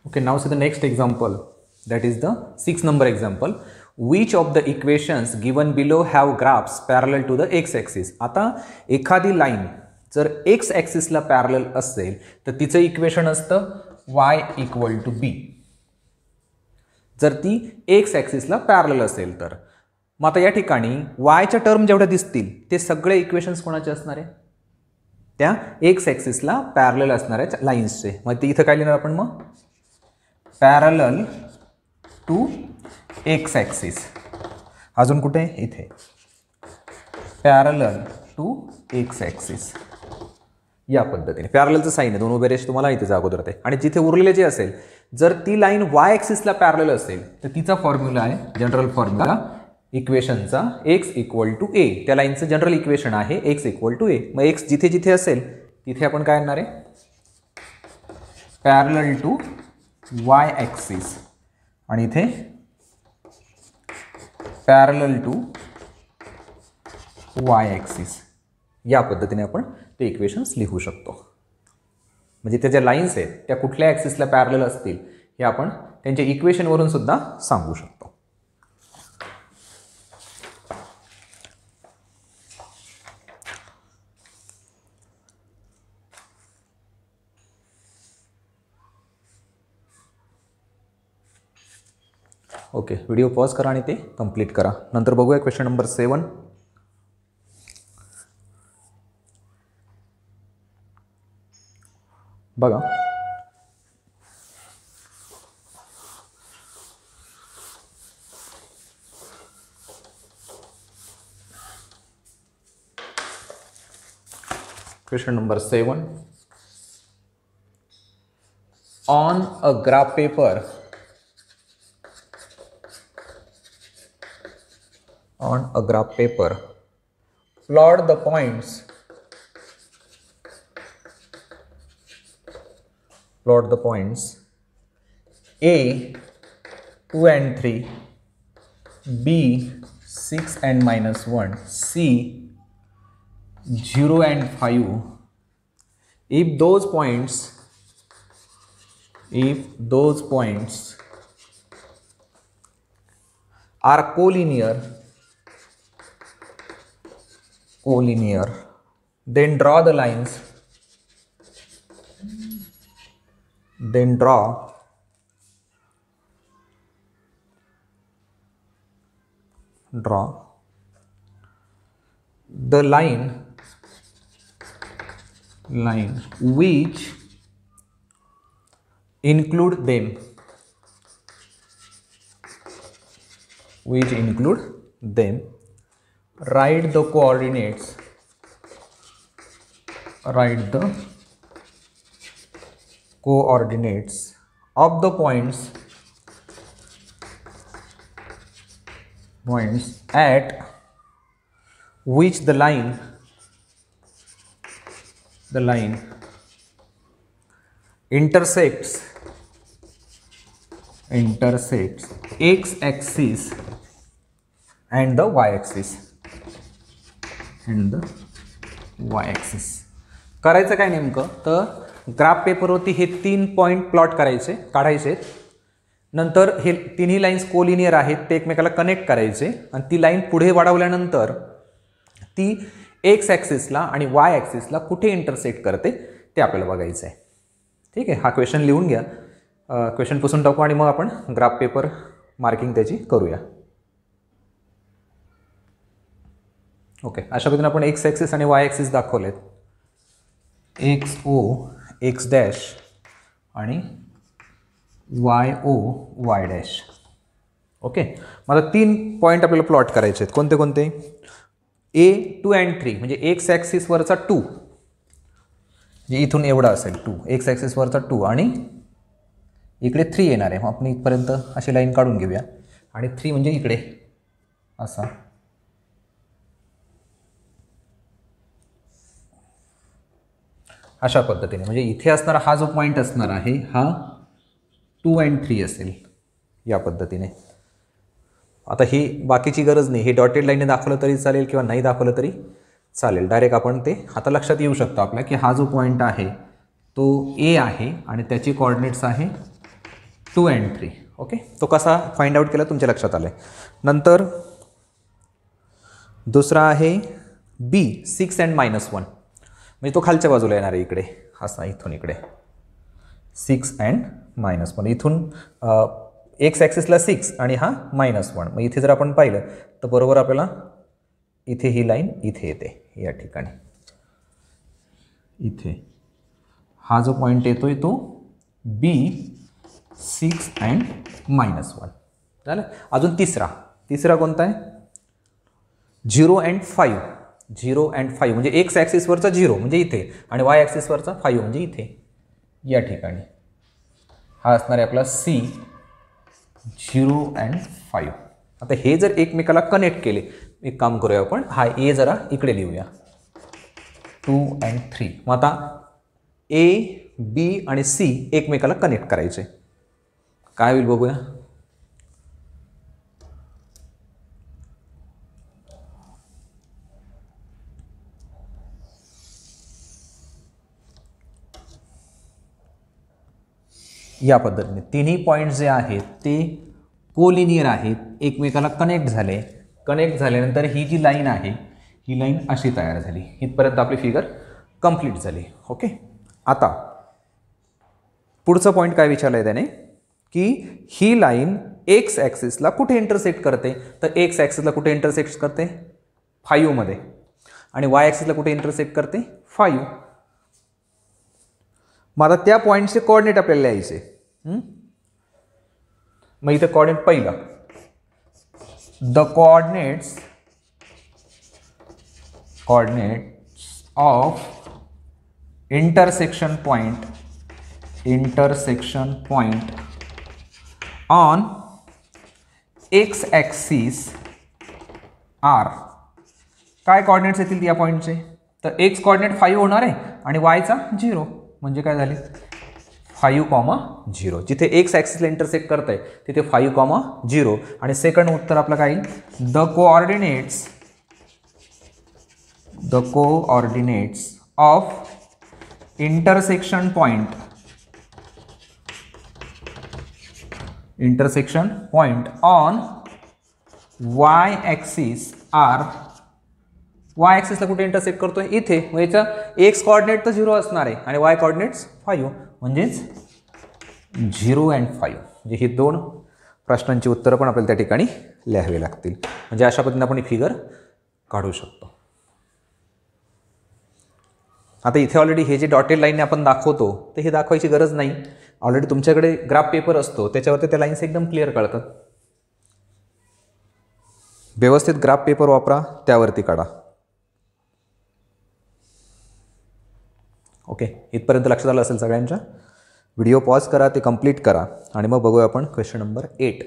Okay, now see the next example, that is the 6 number example. Which of the equations given below have graphs parallel to the x-axis? आता एखादी line जर x axis ला parallel असेल तर तिचं equation असतं y equal to b. जर ती x axis ला पॅरलल असेल तर मग आता या ठिकाणी y च्या टर्म जेवढ्या दिसतील ते सगळे इक्वेशन्स कोणाचे असणार आहे? त्या x axis ला पॅरलल असणाऱ्या लाईन्सचे. मग इथं काय लिहिणार आपण मग? Parallel to X axis. अजून कुठे? इथे पॅरलल टू एक्स ॲक्सिस. या पद्धतीने पॅरललचं साईन आहे, दोन उभे रेष तुम्हाला इथेच अगोदर ते. आणि जिथे उरलेले जे असेल जर ती लाईन वाय ॲक्सिसला पॅरलल असेल तर तिचा फॉर्म्युला आहे, जनरल फॉर्म्युला इक्वेशनचा एक्स इक्वल टू ए. त्या लाईनचं जनरल इक्वेशन आहे एक्स इक्वल टू ए. मग एक्स जिथे जिथे असेल तिथे आपण काय आणणार आहे? Parallel to Y axis. आणि इथे पॅरलल टू वाय ॲक्सिस. या पद्धतीने आपण ते इक्वेशन्स लिहू शकतो. म्हणजे त्या ज्या लाईन्स आहेत त्या कुठल्या ॲक्सिसला पॅरलल असतील हे आपण त्यांच्या इक्वेशनवरून सुद्धा सांगू शकतो. ओके, व्हिडिओ पॉज करा आणि ते कंप्लीट करा. नंतर बघूया क्वेश्चन नंबर 7. बघा, question number 7. On a graph paper, on a graph paper, plot the points A 2 and 3, B 6 and -1, C 0 and 5. If those points are collinear, then draw the lines, draw the line which include them, write the coordinates of the points at which the line intersects x axis and the y axis. करायचं काय नेमकं तर graph पेपरवरती हे 3 point plot काढायचे. नंतर हे तिन्ही लाईन्स कोलिनियर आहेत ते एकमेकाला कनेक्ट करायचे आणि ती लाईन पुढे वाढवल्यानंतर ती एक्स ॲक्सिसला आणि वाय ॲक्सिसला कुठे इंटरसेक्ट करते ते आपल्याला बघायचं आहे. ठीक आहे, हा क्वेश्चन लिहून घ्या. क्वेश्चन पुसून टाकू आणि मग आपण ग्राफ पेपर मार्किंग त्याची करूया. ओके, अशा पद्धतीने आपण एक्स ॲक्सिस आणि वाय ॲक्सिस दाखवलेत. एक्स ओ एक्स डॅश आणि वाय ओ वाय डॅश. ओके, मला 3 पॉईंट आपल्याला प्लॉट करायचे आहेत. कोणते कोणते? ए 2 and 3 म्हणजे एक्स ॲक्सिसवरचा 2, म्हणजे इथून एवढा असेल 2, एक्स ॲक्सिसवरचा 2 आणि इकडे 3 येणार आहे. मग आपण इथपर्यंत अशी लाईन काढून घेऊया. आणि 3 म्हणजे इकडे असा. अशा पद्धतीने म्हणजे इथे असणारा हा जो पॉईंट असणार आहे हा 2 and 3 असेल. या पद्धतीने आता ही बाकीची गरज नाही, हे डॉटेड लाईनने दाखवलं तरी चालेल किंवा नाही दाखवलं तरी चालेल. डायरेक्ट आपण ते आता लक्षात येऊ शकतो आपल्या की हा जो पॉईंट आहे तो ए आहे आणि त्याची कोऑर्डिनेट्स आहे 2 and 3. ओके, तो कसा फाइंड आउट केला तुमच्या लक्षात आलं. नंतर दुसरा आहे बी 6 and -1, म्हणजे तो खालच्या बाजूला येणार आहे इकडे, असा इथून इकडे 6 and -1. इथून एक्स ॲक्सिसला 6 आणि हा -1. मग इथे जर आपण पाहिलं तर बरोबर आपल्याला इथे ही लाईन इथे येते या ठिकाणी. इथे हा जो पॉईंट येतोय तो बी 6 and -1 झालं. अजून तिसरा कोणता आहे 0 and 5. 0 and 5 म्हणजे एक्स ॲक्सिसवरचा 0 म्हणजे इथे आणि वाय ॲक्सिसवरचा 5 म्हणजे इथे या ठिकाणी. हा असणार आहे आपला सी 0 and 5. आता हे जर एकमेकाला कनेक्ट केले, एक काम करूया आपण, हा ए जरा इकडे लिहूया 2 and 3. मग आता ए बी आणि सी एकमेकाला कनेक्ट करायचे, काय होईल बघूया. या पद्धतीने तिन्ही पॉईंट जे आहेत ते कोलिनियर आहेत, एकमेकाला कनेक्ट झाले. कनेक्ट झाल्यानंतर ही जी लाईन आहे ही लाईन अशी तयार झाली. इथपर्यंत आपली फिगर कंप्लीट झाली. ओके, आता पुढचं पॉईंट काय विचारलं आहे त्याने की ही लाईन एक्स ॲक्सिसला कुठे इंटरसेक्ट करते, तर एक्स ॲक्सिसला कुठे इंटरसेक्ट करते 5 मध्ये आणि वाय ॲक्सिसला कुठे इंटरसेक्ट करते 5. मग आता त्या पॉईंटचे कोऑर्डिनेट आपल्याला लिहायचे. मग इथे कोऑर्डिनेट पहिला, the coordinates of intersection point on X axis are. काय कोऑर्डिनेट्स येतील या पॉईंटचे, तर एक्स कोऑर्डिनेट 5 होणार आहे आणि वायचा 0, म्हणजे काय झाले 5, 0. जिथे एक्स ॲक्सिसला इंटरसेक्ट करत आहे तिथे 5, 0. आणि सेकंड उत्तर आपलं काय येईल, the coordinates of intersection point on y axis are. वाय ॲक्सिसला कुठे इंटरसेक्ट करतोय इथे, मग याचा एक्स कोऑर्डिनेट तर 0 असणार आहे आणि वाय कोऑर्डिनेट्स 5, म्हणजेच 0 and 5. म्हणजे ही 2 प्रश्नांची उत्तरं पण आपल्याला त्या ठिकाणी लिहावी लागतील. म्हणजे अशा पद्धतीने आपण ही फिगर काढू शकतो. आता इथे ऑलरेडी हे जे डॉटेड लाईनने आपण दाखवतो तर हे दाखवायची गरज नाही, ऑलरेडी तुमच्याकडे ग्राफ पेपर असतो त्याच्यावरती त्या लाईन्स एकदम क्लिअर कळतात. व्यवस्थित ग्राफ पेपर वापरा, त्यावरती काढा. ओके, इथपर्यंत लक्षात आलं असेल सगळ्यांच्या. व्हिडिओ पॉज करा, ते कंप्लीट करा आणि मग बघूया आपण क्वेश्चन नंबर 8.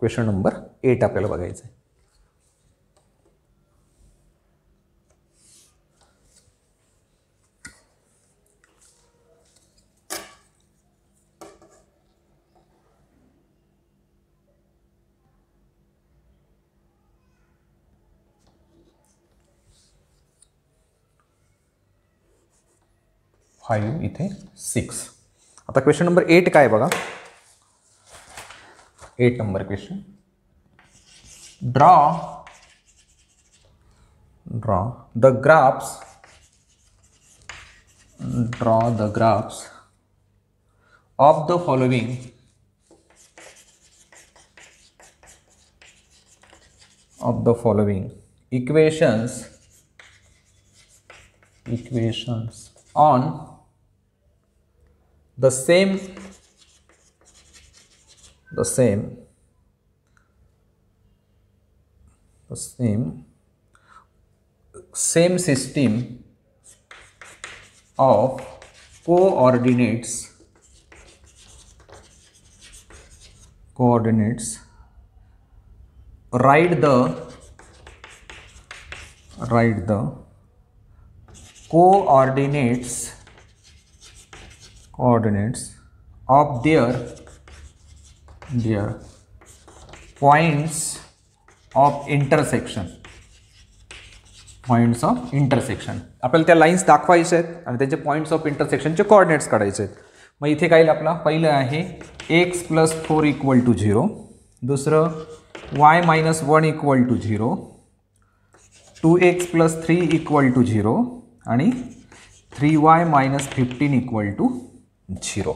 क्वेश्चन नंबर 8 आपल्याला बघायचं आहे. फाइव इथे 6. आता क्वेश्चन नंबर 8 काय बघा. 8 number question, draw the graphs of the following equations on the same system of coordinates write the write the coordinates of their points of intersection. आपल्याला त्या lines दाखवायच्या आहेत आणि त्याचे पॉईंट्स ऑफ इंटरसेक्शनचे कोऑर्डिनेट्स काढायचे आहेत. मग इथे काय आपला पहिलं आहे x + 4 = 0, दुसरं y - 1 = 0, 2x + 3 = 0 आणि 3y - 15 = 0.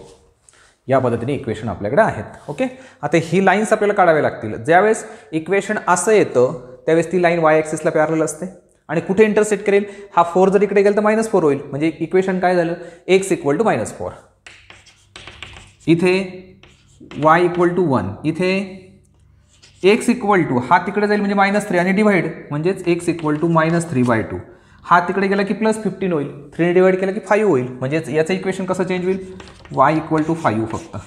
या पद्धतीने इक्वेशन आपल्याकडे आहेत. ओके, आता ही लाईन्स आपल्याला काढावे लागतील. ज्यावेळेस इक्वेशन असं येतं त्यावेळेस ती लाईन y ॲक्सिसला पॅरलल असते आणि कुठे इंटरसेक्ट करेल, हा 4 जर इकडे गेला तर -4 होईल. म्हणजे इक्वेशन काय झालं, x = -4, इथे y = 1, इथे x = हा तिकडे जाईल म्हणजे -3 आणि डिवाइड म्हणजेच x = -3/2. हा तिकडे गेला की +15 होईल, 3 डिवाइड केला की 5 होईल. म्हणजेच याचं इक्वेशन कसं चेंज होईल, y = 5 फक्त.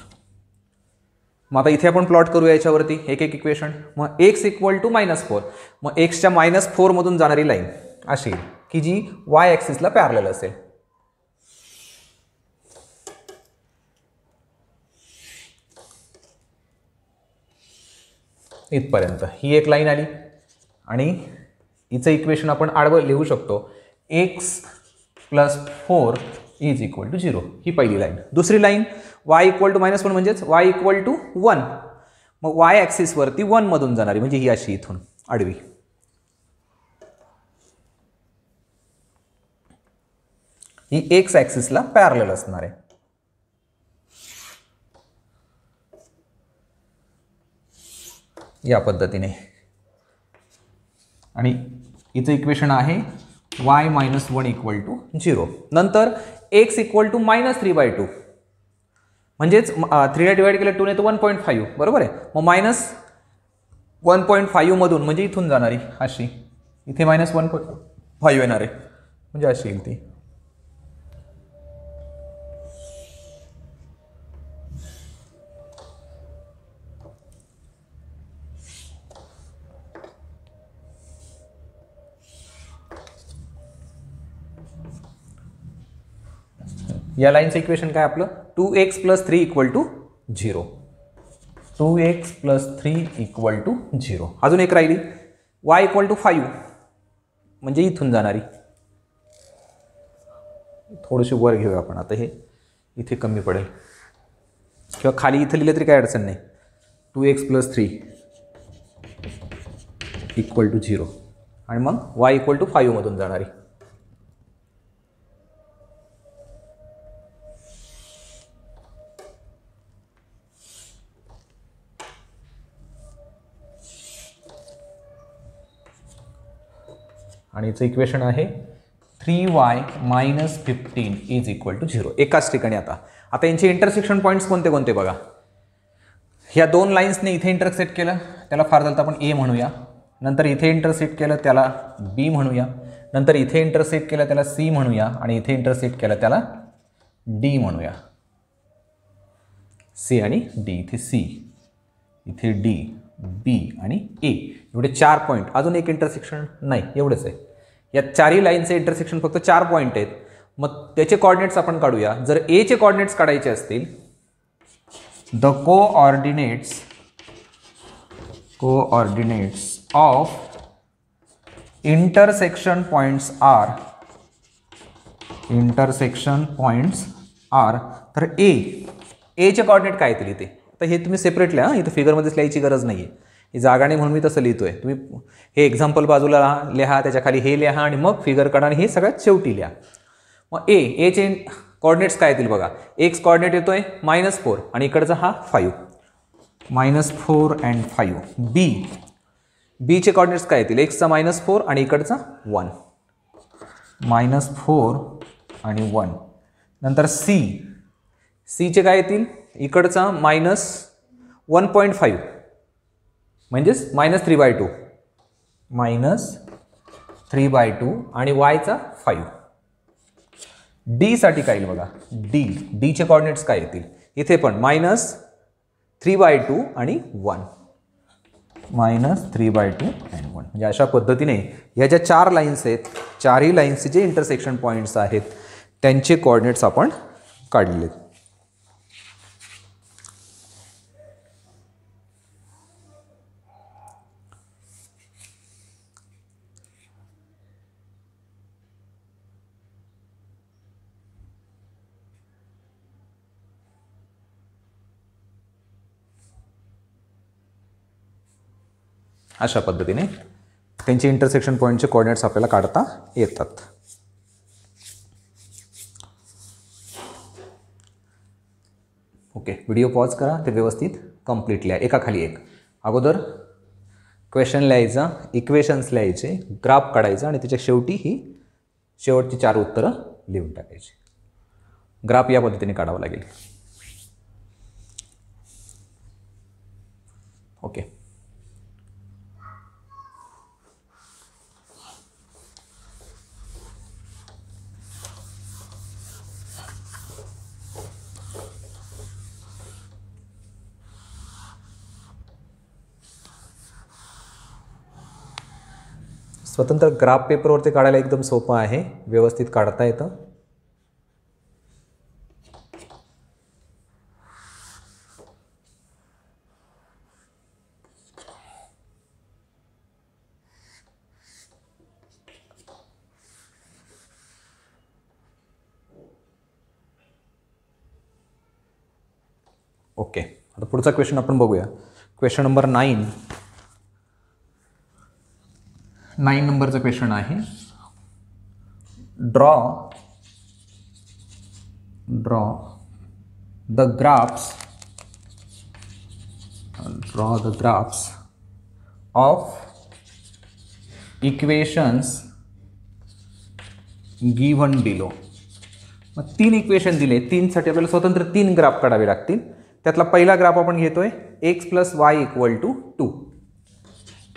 मग आता इथे आपण प्लॉट करूया याच्यावरती एक इक्वेशन. मग x = -4, मग एक्सच्या -4 मधून जाणारी लाईन अशी की जी y ॲक्सिसला पॅरलल असेल. इथपर्यंत ही एक लाईन आली आणि हिचं इक्वेशन आपण आडवं लिहू शकतो, x + 4 = 0. ही पहिली लाईन. दुसरी लाईन y = -1 म्हणजेच y = 1. मग y ॲक्सिसवरती 1 मधून जाणारी म्हणजे ही अशी इथून आडवी. ही x ॲक्सिसला पॅरलल असणार आहे. या पद्धतीने. आणि हिचं इक्वेशन आहे y - 1 = 0. नंतर x = -3/2 म्हणजेच 3 ने डिवाइड केलं 2 ने तर 1.5 बरोबर आहे. मग -1.5 मधून म्हणजे इथून जाणारी अशी इथे -1.5 येणार आहे म्हणजे अशी येईल ती. या लाईनचं इक्वेशन काय आपलं, 2x + 3 = 0. 2x + 3 = 0. अजून एक राहिली y = 5 म्हणजे इथून जाणारी. थोडीशी वर घेऊया आपण आता, हे इथे कमी पडेल किंवा खाली इथं लिहिलं तरी काय अडचण नाही. 2x + 3 = 0 आणि मग y = 5 मधून जाणारी. आणि याचं इक्वेशन आहे 3y - 15 = 0. एकाच ठिकाणी. आता यांचे इंटरसेक्शन पॉईंट्स कोणते कोणते बघा. ह्या दोन लाईन्सने इथे इंटरसेक्ट केलं त्याला फार झालं तर आपण a म्हणूया, नंतर इथे इंटरसेक्ट केलं त्याला b म्हणूया, नंतर इथे इंटरसेक्ट केलं त्याला c म्हणूया आणि इथे इंटरसेक्ट केलं त्याला d म्हणूया. c आणि d, इथे c, इथे d, b आणि a, एवढे 4 पॉईंट. अजून एक इंटरसेक्शन नाही, एवढंच आहे. या चारही लाईनचे इंटरसेक्शन फक्त 4 पॉईंट आहेत. मग त्याचे कोऑर्डिनेट्स आपण काढूया. जर a चे कोऑर्डिनेट्स काढायचे असतील, the coordinates of intersection points are तर a चे कोऑर्डिनेट काय येतील इथे. तर हे तुम्ही सेपरेट लिहा, इथे फिगरमध्ये लिहायची गरज नाही आहे. ही जागा नाही म्हणून मी तसं लिहितोय. तुम्ही हे एक्झाम्पल बाजूला लिहा, त्याच्या खाली हे लिहा आणि मग फिगर काढा आणि हे सगळ्यात शेवटी लिहा. मग a चे कोऑर्डिनेट्स काय येतील बघा. x कोऑर्डिनेट येतोय -4 आणि इकडचा हा 5, -4 and 5. b चे कोऑर्डिनेट्स काय येतील, x चा -4 आणि इकडचा 1, -4 आणि 1. नंतर c चे काय येतील, इकडचा -1.5 म्हणजेच -3/2, -3/2 आणि y चा 5. d साठी काय येईल बघा. d चे कोऑर्डिनेट्स काय येतील, इथे पण -3/2 आणि 1. -3/2 and 1. म्हणजे अशा पद्धतीने ह्या ज्या 4 लाईन्स आहेत, चारही लाईन्सचे जे इंटरसेक्शन पॉईंट्स आहेत त्यांचे कोऑर्डिनेट्स आपण काढलेत. अशा पद्धतीने त्यांचे इंटरसेक्शन पॉईंटचे कोऑर्डिनेट्स आपल्याला काढता येतात. ओके, व्हिडिओ पॉज करा, ते व्यवस्थित कंप्लीट लिहा एकाखाली एक. अगोदर क्वेश्चन लिहायचा, इक्वेशन्स लिहायचे, ग्राफ काढायचा आणि त्याच्या शेवटी ही शेवटची 4 उत्तरं लिहून टाकायची. ग्राफ या पद्धतीने काढावा लागेल. ओके, स्वतंत्र ग्राफ पेपरवरती काढायला एकदम सोपं आहे, व्यवस्थित काढता येतं. ओके, आता पुढचा क्वेश्चन आपण बघूया. क्वेश्चन नंबर 9 नंबरचा क्वेश्चन आहे. Draw the graphs of equations given below. मग 3 इक्वेशन दिले, 3साठी आपल्याला स्वतंत्र 3 ग्राफ काढावे लागतील. त्यातला पहिला ग्राफ आपण घेतोय x + y = 2.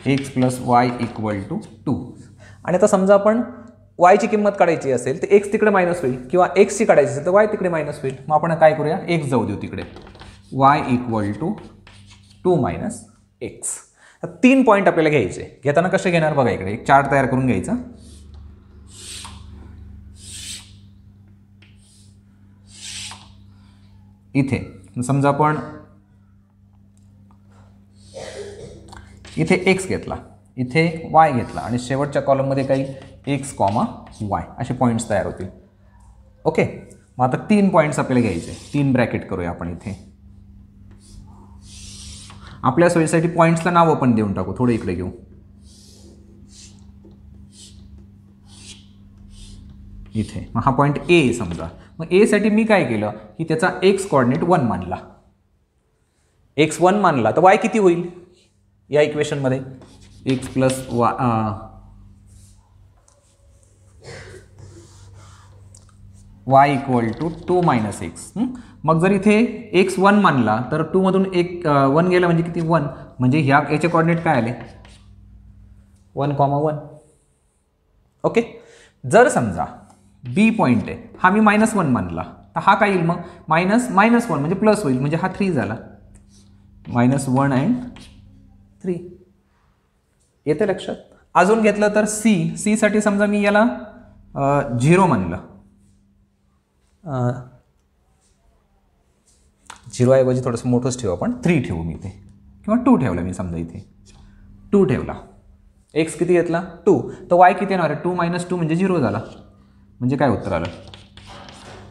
x + y = 2. आणि आता समजा आपण y ची किंमत काढायची असेल तर x तिकडे मायनस होईल, किंवा x ची काढायची असेल तर y तिकडे मायनस होईल. मग आपण काय करूया, x जाऊ देऊ तिकडे. y = 2 - x. 3 पॉईंट आपल्याला घ्यायचे. घेताना कसे घेणार बघा, इकडे एक चार्ट तयार करून घ्यायचा. इथे समजा आपण इथे x घेतला, इथे y घेतला आणि शेवटच्या कॉलममध्ये काही x, y असे पॉईंट्स तयार होतील. ओके, मग आता 3 पॉईंट्स आपल्याला घ्यायचे. 3 ब्रॅकेट करूया आपण इथे. आपल्या सोयीसाठी पॉईंट्सला नावं पण देऊन टाकू. थोडं इकडे घेऊ. इथे मग हा पॉईंट A समजा. मग A साठी मी काय केलं की त्याचा x कोऑर्डिनेट 1 मानला. x 1 मानला तर y किती होईल या इक्वेशनमध्ये? x + y = 2 - x. मग जर इथे x 1 मानला तर 2 मधून 1 गेला म्हणजे किती? 1. म्हणजे याचे कोऑर्डिनेट काय आले? 1, 1. ओके, जर समजा B पॉईंट आहे, हा मी -1 मानला तर हा काय येईल मग? -1 म्हणजे प्लस होईल, म्हणजे हा 3 झाला. -1 and 3 येते लक्षात? अजून घेतलं तर C साठी समजा मी याला 0 मानलं. 0 ऐवजी थोडंसं मोठंच ठेवू आपण, 3 ठेवू मी इथे, किंवा 2 ठेवला मी समजा इथे. 2 ठेवला. x किती घेतला? 2. तर y किती येणार आहे? 2 - 2 म्हणजे 0 झाला. म्हणजे काय उत्तर आलं?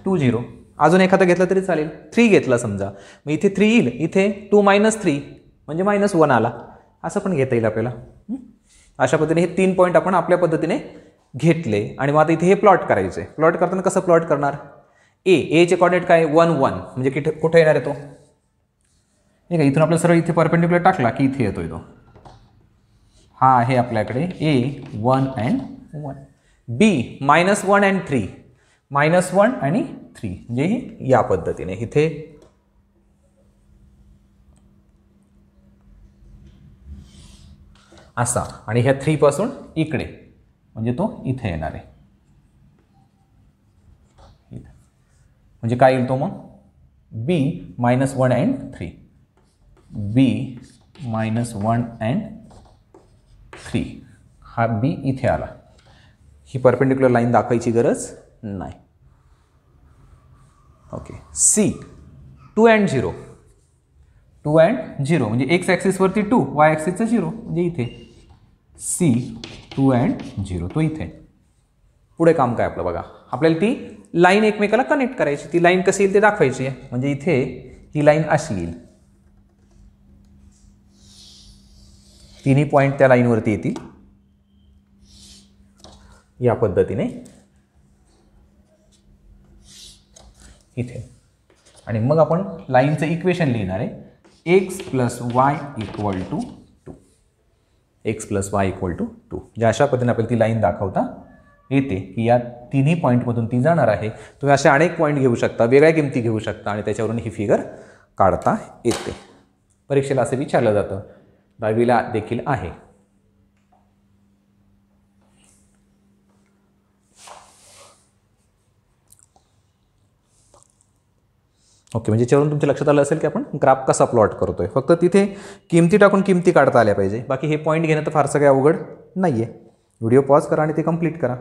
2, 0. अजून एखादा घेतला तरी चालेल. 3 घेतला समजा, मग इथे 3 येईल, इथे 2 - 3 म्हणजे -1 आला. असं पण घेता येईल आपल्याला. अशा पद्धतीने हे 3 पॉईंट आपण आपल्या पद्धतीने घेतले. आणि मग आता इथे हे प्लॉट करायचे. प्लॉट करताना कसं प्लॉट करणार? ए चे कोऑर्डिनेट काय? 1, 1 म्हणजे कुठे येणार आहे तो? ठीक आहे, इथून आपल्याला सरळ इथे परपेंडिक्युलर टाकला की इथे येतोय तो. हा आहे आपल्याकडे A 1 and 1. B -1 and 3. -1 आणि 3 म्हणजे या पद्धतीने इथे असा, आणि ह्या 3 पासून इकडे म्हणजे तो इथे येणार आहे. म्हणजे काय येईल तो मग? B -1 and 3. B -1 and 3 हा बी इथे आला. ही परपेंडिक्युलर लाईन दाखवायची गरज नाही. ओके. सी 2 and 0, 2 and 0 म्हणजे एक्स ॲक्सिसवरती 2, वाय ॲक्सिसचं 0 म्हणजे इथे सी 2 and 0 तो इथे. पुढे काम काय आपलं बघा, आपल्याला ती लाईन एकमेकाला कनेक्ट करायची. ती लाईन कशी येईल ते दाखवायची आहे. म्हणजे इथे ही लाईन अशी येईल, तिन्ही पॉईंट त्या लाईनवरती येतील या पद्धतीने इथे. आणि मग आपण लाईनचं इक्वेशन लिहिणार आहे, X plus Y equal to 2. X plus Y equal to 2. ज्या अशा पद्धतीने आपल्याला ती लाईन दाखवता येते की या तिन्ही पॉईंटमधून ती जाणार आहे. तुम्ही असे अनेक पॉईंट घेऊ शकता, वेगळ्या किमती घेऊ शकता आणि त्याच्यावरून ही फिगर काढता येते. परीक्षेला असे विचारलं जातं, 10वीला देखील आहे. ओके. म्हणजे याच्यावरून तुमच्या लक्षात आलं असेल की आपण ग्राफ कसा प्लॉट करतोय. फक्त तिथे किमती टाकून किमती काढता आल्या पाहिजे. बाकी हे पॉईंट घेणं तर फारसं काही अवघड नाही आहे. व्हिडिओ पॉज करा आणि ते कंप्लीट करा.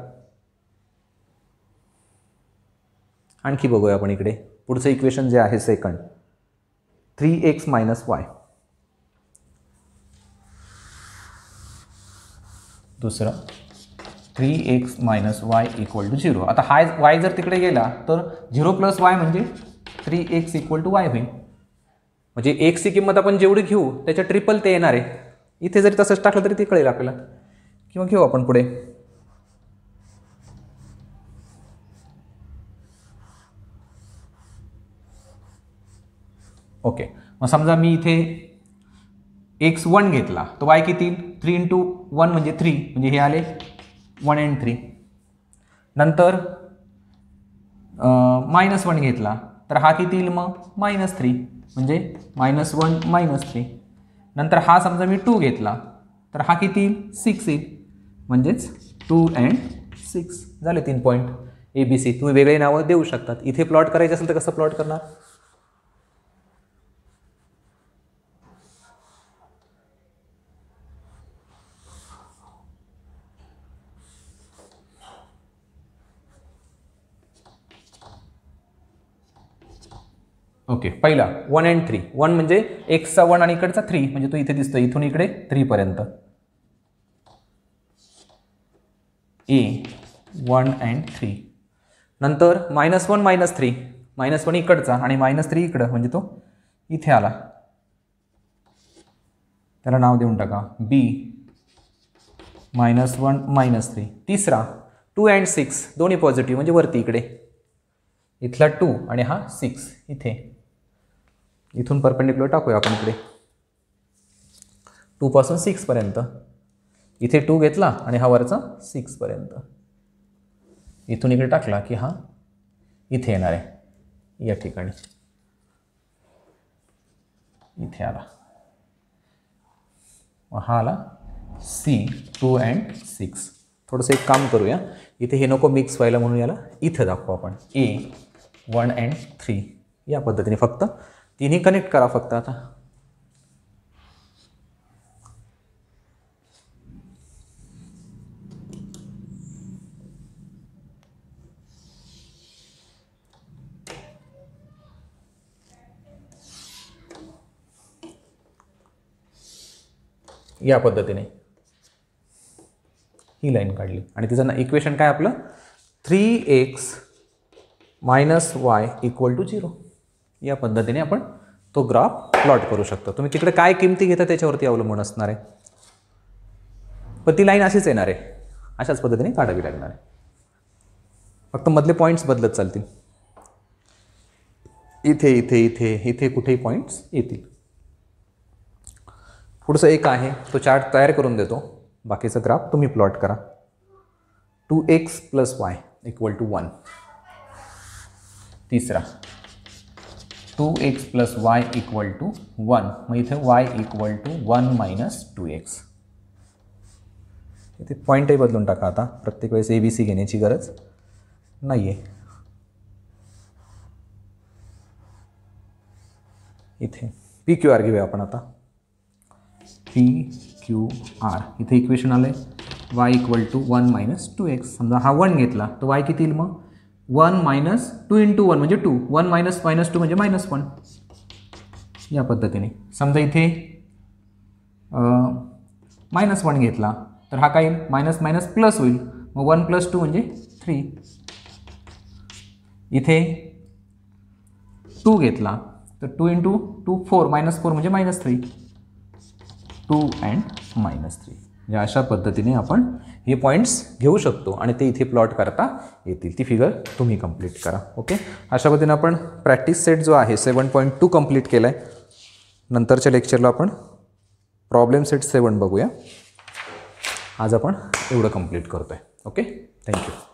आणखी बघूया आपण इकडे पुढचं इक्वेशन जे आहे सेकंड, 3x - y. दुसरं 3x - y इक्वल टू 0. आता हा y जर तिकडे गेला तर 0 + y म्हणजे 3x इक्वल टू y होईल. म्हणजे एक्सची किंमत आपण जेवढी घेऊ त्याच्या ट्रिपल ते येणार आहे. इथे जरी तसंच टाकलं तरी ते कळेल आपल्याला. किंवा घेऊ आपण पुढे, ओके. मग समजा मी इथे x1 घेतला तर y किती? 3 × 1 म्हणजे 3, म्हणजे हे आले 1 and 3. नंतर -1 घेतला तर हा किती येईल मग? -3 म्हणजे -1 -3. नंतर हा समजा मी 2 घेतला तर हा किती येईल? 6 येईल म्हणजेच 2 and 6 झाले 3 पॉईंट ABC. तुम्ही वेगळे नावं देऊ शकतात. इथे प्लॉट करायचे असेल तर कसं प्लॉट करणार? ओके. पहिला 1 and 3. 1 म्हणजे एक्सचा 1 आणि इकडचा 3 म्हणजे तो इथे दिसतो, इथून इकडे 3 पर्यंत. ए 1 and 3. नंतर -1 -3, -1 इकडचा आणि -3 इकडं म्हणजे तो इथे आला. त्याला नाव देऊन टाका बी -1 -3. तिसरा 2 and 6 दोन्ही पॉझिटिव्ह म्हणजे वरती इकडे. इथला 2 आणि हा 6 इथे. इथून परपेंडिक्युलर टाकूया आपण इकडे 2 पासून 6 पर्यंत. इथे 2 घेतला आणि हा वरचा 6 पर्यंत. इथून इकडे टाकला की हा इथे येणार आहे या ठिकाणी, इथे आला. हा आला C 2 and 6. थोडंसं एक काम करूया, इथे हे नको मिक्स व्हायला म्हणून याला इथं दाखवू आपण A 1 and 3 या पद्धतीने. फक्त तिन्ही कनेक्ट करा फक्त. आता या पद्धतीने ही लाईन काढली आणि तिचं इक्वेशन काय आपलं 3x - y इक्वल टू 0. या पद्धतीने आपण तो ग्राफ प्लॉट करू शकतो. तुम्ही तिकडे काय किमती घेता त्याच्यावरती अवलंबून असणार आहे, पण ती लाईन अशीच येणार आहे, अशाच पद्धतीने काढावी लागणार आहे. फक्त मधले पॉईंट्स बदलत चालतील. इथे इथे इथे इथे कुठेही पॉईंट्स येतील. पुढचं एक आहे तो चार्ट तयार करून देतो, बाकीचा ग्राफ तुम्ही प्लॉट करा. 2x + y equal to 1. तिसरा 2x + y इक्वल टू 1. मग इथे y इक्वल टू 1 - 2x. इथे पॉईंटही बदलून टाका. आता प्रत्येक वेळेस ABC घेण्याची गरज नाही आहे. इथे PQR घेऊया आपण आता. P Q R. इथे इक्वेशन आलं आहे y equal to 1 minus 2x. समजा हा 1 घेतला तर y किती येईल मग 1 मायनस 2 इंटू 1 म्हणजे 2. 1 मायनस मायनस 2 म्हणजे -1. या पद्धतीने समजा इथे -1 घेतला तर हा काय मायनस मायनस प्लस होईल. मग 1 + 2 म्हणजे 3. इथे 2 घेतला तर 2 इंटू 2 4 -4 म्हणजे -3. 2 and -3. या अशा पद्धतीने आपण हे पॉईंट्स घेऊ शकतो आणि ते इथे प्लॉट करता येतील. ती फिगर तुम्ही कंप्लीट करा. ओके, अशा पद्धतीने आपण प्रॅक्टिस सेट जो आहे 7.2 कंप्लीट केला आहे. नंतरच्या लेक्चरला आपण प्रॉब्लेम सेट 7 बघूया. आज आपण एवढं कंप्लीट करतो आहे. Okay, thank you.